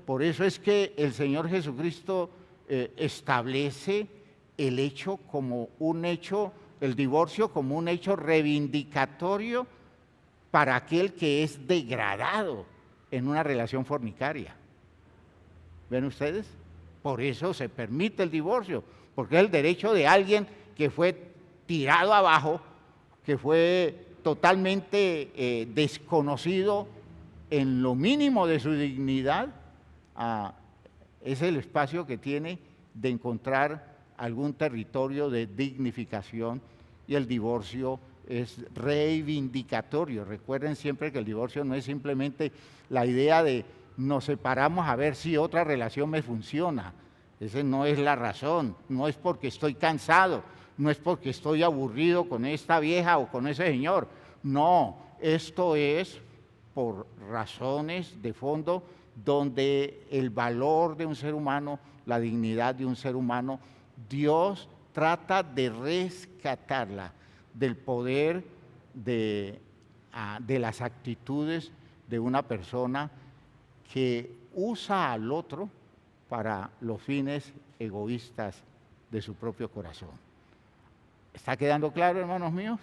Por eso es que el Señor Jesucristo establece el hecho como un hecho, el divorcio como un hecho reivindicatorio para aquel que es degradado en una relación fornicaria. ¿Ven ustedes? Por eso se permite el divorcio, porque es el derecho de alguien que fue tirado abajo, que fue totalmente desconocido en lo mínimo de su dignidad. Es el espacio que tiene de encontrar algún territorio de dignificación, y el divorcio es reivindicatorio. Recuerden siempre que el divorcio no es simplemente la idea de nos separamos a ver si otra relación me funciona. Esa no es la razón, no es porque estoy cansado, no es porque estoy aburrido con esta vieja o con ese señor. No, esto es por razones de fondo donde el valor de un ser humano, la dignidad de un ser humano, Dios trata de rescatarla del poder de las actitudes de una persona que usa al otro para los fines egoístas de su propio corazón. ¿Está quedando claro, hermanos míos?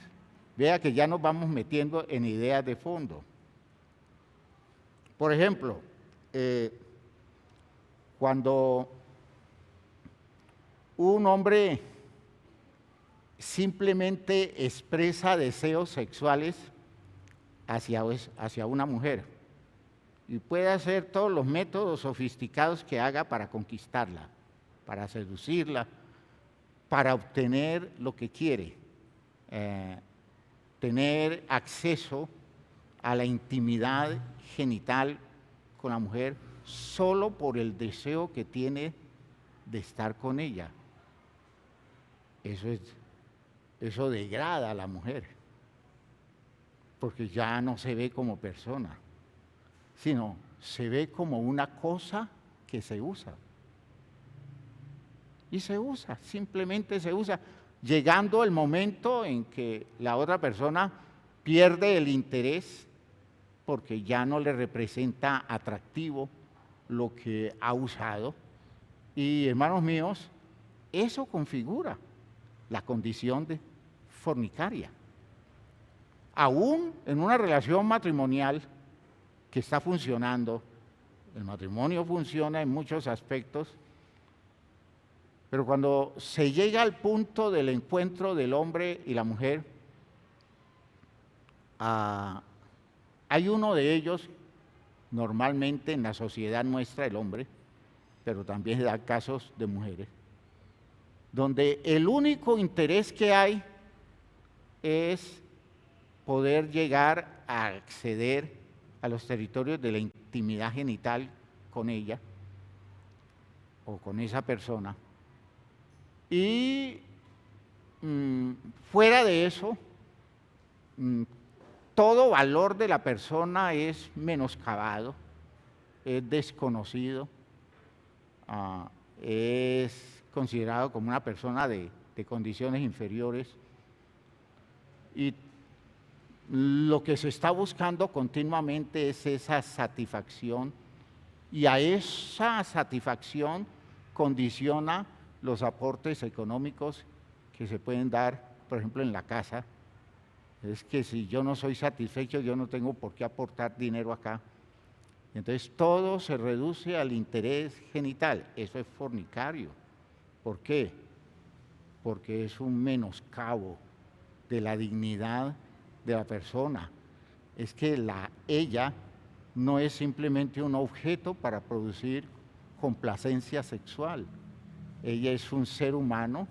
Vea que ya nos vamos metiendo en ideas de fondo. Por ejemplo, cuando un hombre simplemente expresa deseos sexuales hacia una mujer, y puede hacer todos los métodos sofisticados que haga para conquistarla, para seducirla, para obtener lo que quiere, tener acceso a la intimidad genital con la mujer solo por el deseo que tiene de estar con ella. Eso degrada a la mujer, porque ya no se ve como persona, sino se ve como una cosa que se usa. Y se usa, simplemente se usa, llegando el momento en que la otra persona pierde el interés porque ya no le representa atractivo lo que ha usado. Y hermanos míos, eso configura la condición de fornicaria. Aún en una relación matrimonial que está funcionando, el matrimonio funciona en muchos aspectos, pero cuando se llega al punto del encuentro del hombre y la mujer, hay uno de ellos, normalmente en la sociedad nuestra el hombre, pero también se dan casos de mujeres, donde el único interés que hay es poder llegar a acceder a los territorios de la intimidad genital con ella o con esa persona. Y fuera de eso, todo valor de la persona es menoscabado, es desconocido, es considerado como una persona de condiciones inferiores. Y lo que se está buscando continuamente es esa satisfacción, y a esa satisfacción condiciona los aportes económicos que se pueden dar, por ejemplo, en la casa. Es que si yo no soy satisfecho, yo no tengo por qué aportar dinero acá. Entonces todo se reduce al interés genital. Eso es fornicario. ¿Por qué? Porque es un menoscabo de la dignidad de la persona. Es que ella no es simplemente un objeto para producir complacencia sexual. Ella es un ser humano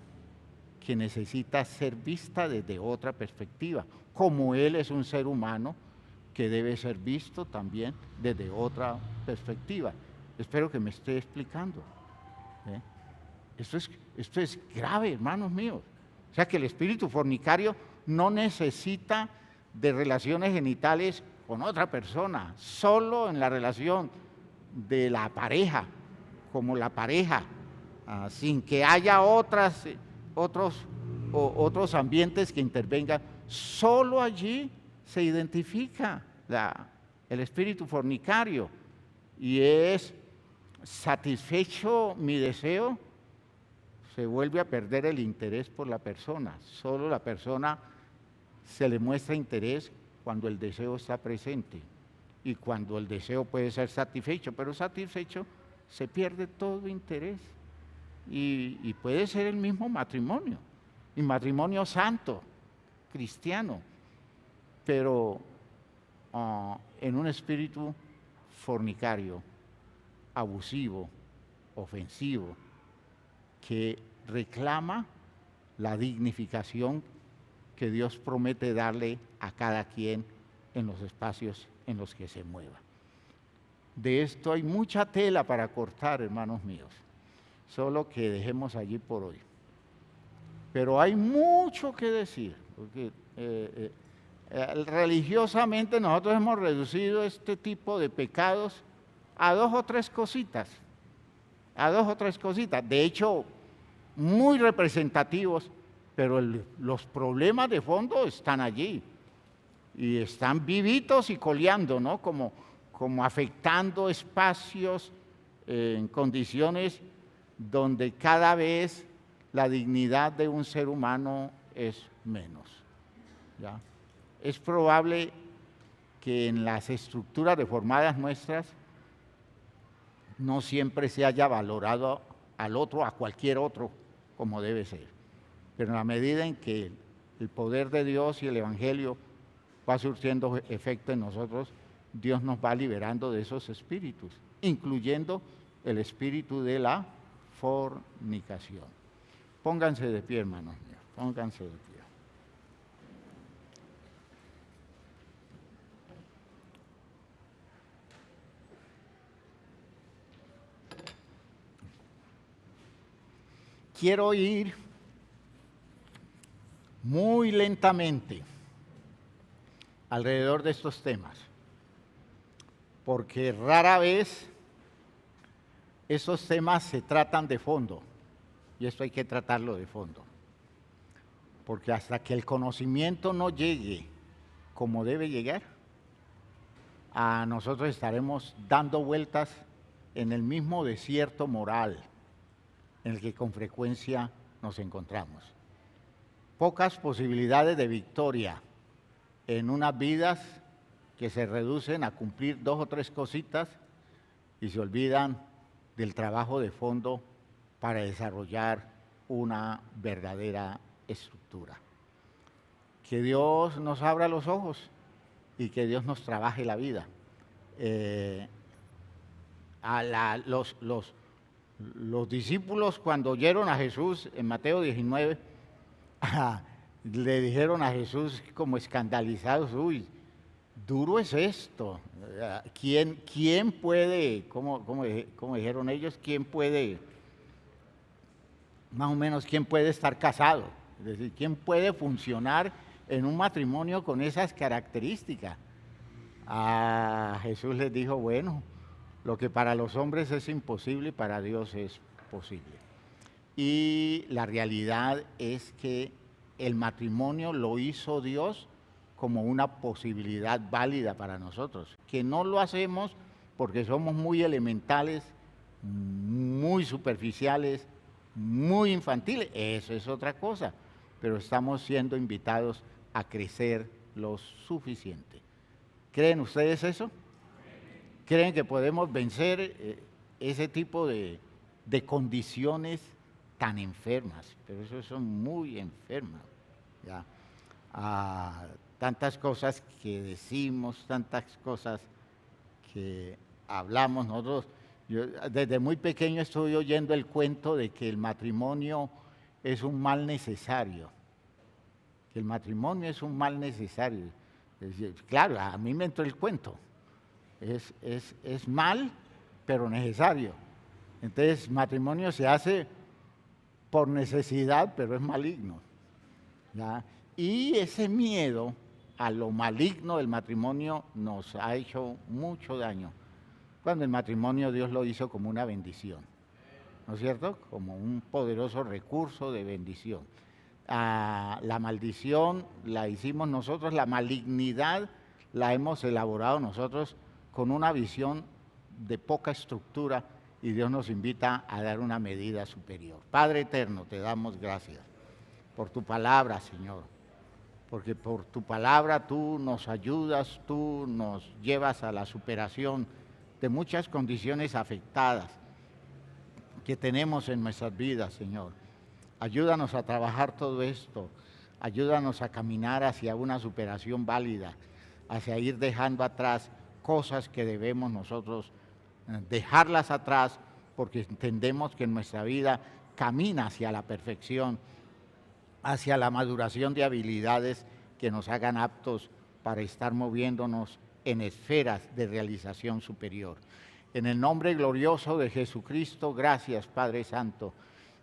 que necesita ser vista desde otra perspectiva, como él es un ser humano que debe ser visto también desde otra perspectiva. Espero que me esté explicando. Esto es grave, hermanos míos. O sea que el espíritu fornicario no necesita de relaciones genitales con otra persona, solo en la relación de la pareja, como la pareja, sin que haya otros ambientes que intervengan. Solo allí se identifica el espíritu fornicario, y es satisfecho mi deseo, se vuelve a perder el interés por la persona. Solo la persona se le muestra interés cuando el deseo está presente, y cuando el deseo puede ser satisfecho, pero satisfecho se pierde todo interés. Y puede ser el mismo matrimonio, y matrimonio santo, cristiano, pero en un espíritu fornicario, abusivo, ofensivo, que reclama la dignificación que Dios promete darle a cada quien en los espacios en los que se mueva. De esto hay mucha tela para cortar, hermanos míos, solo que dejemos allí por hoy. Pero hay mucho que decir, porque religiosamente nosotros hemos reducido este tipo de pecados a dos o tres cositas, de hecho muy representativos, pero los problemas de fondo están allí y están vivitos y coleando, ¿no? Como afectando espacios en condiciones donde cada vez la dignidad de un ser humano es menos, ¿ya? Es probable que en las estructuras reformadas nuestras no siempre se haya valorado al otro, a cualquier otro, como debe ser. Pero en la medida en que el poder de Dios y el Evangelio va surtiendo efecto en nosotros, Dios nos va liberando de esos espíritus, incluyendo el espíritu de la fornicación. Pónganse de pie, hermanos míos, pónganse de pie. Quiero ir muy lentamente alrededor de estos temas, porque rara vez esos temas se tratan de fondo, y esto hay que tratarlo de fondo, porque hasta que el conocimiento no llegue como debe llegar, a nosotros estaremos dando vueltas en el mismo desierto moral en el que con frecuencia nos encontramos. Pocas posibilidades de victoria en unas vidas que se reducen a cumplir dos o tres cositas y se olvidan del trabajo de fondo para desarrollar una verdadera estructura. Que Dios nos abra los ojos y que Dios nos trabaje Los discípulos cuando oyeron a Jesús en Mateo 19, le dijeron a Jesús como escandalizados, uy, duro es esto. ¿Quién puede, cómo dijeron ellos, quién puede, más o menos, quién puede estar casado? Es decir, ¿quién puede funcionar en un matrimonio con esas características? Jesús les dijo, bueno, lo que para los hombres es imposible, para Dios es posible. Y la realidad es que el matrimonio lo hizo Dios como una posibilidad válida para nosotros, que no lo hacemos porque somos muy elementales, muy superficiales, muy infantiles, eso es otra cosa, pero estamos siendo invitados a crecer lo suficiente. ¿Creen ustedes eso? ¿Creen que podemos vencer ese tipo de condiciones tan enfermas? Pero eso son muy enfermas, ¿ya? Tantas cosas que decimos, tantas cosas que hablamos nosotros. Yo desde muy pequeño estoy oyendo el cuento de que el matrimonio es un mal necesario, que el matrimonio es un mal necesario. Claro, a mí me entró el cuento, es mal, pero necesario. Entonces, matrimonio se hace por necesidad, pero es maligno, ¿ya? Y ese miedo a lo maligno del matrimonio nos ha hecho mucho daño, cuando el matrimonio Dios lo hizo como una bendición, ¿no es cierto? Como un poderoso recurso de bendición. La maldición la hicimos nosotros, la malignidad la hemos elaborado nosotros con una visión de poca estructura, y Dios nos invita a dar una medida superior. Padre eterno, te damos gracias por tu palabra, Señor, porque por tu palabra tú nos ayudas, tú nos llevas a la superación de muchas condiciones afectadas que tenemos en nuestras vidas, Señor. Ayúdanos a trabajar todo esto, ayúdanos a caminar hacia una superación válida, hacia ir dejando atrás cosas que debemos nosotros dejarlas atrás, porque entendemos que nuestra vida camina hacia la perfección, hacia la maduración de habilidades que nos hagan aptos para estar moviéndonos en esferas de realización superior. En el nombre glorioso de Jesucristo, gracias, Padre Santo.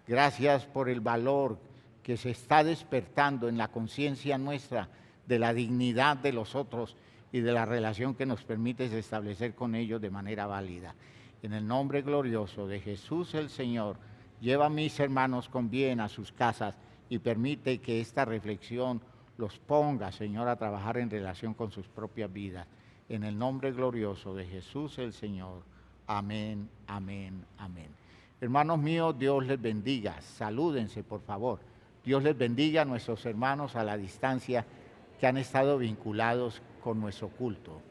Gracias por el valor que se está despertando en la conciencia nuestra de la dignidad de los otros y de la relación que nos permites establecer con ellos de manera válida. En el nombre glorioso de Jesús el Señor, lleva a mis hermanos con bien a sus casas y permite que esta reflexión los ponga, Señor, a trabajar en relación con sus propias vidas. En el nombre glorioso de Jesús el Señor. Amén, amén, amén. Hermanos míos, Dios les bendiga. Salúdense, por favor. Dios les bendiga a nuestros hermanos a la distancia que han estado vinculados con nuestro culto.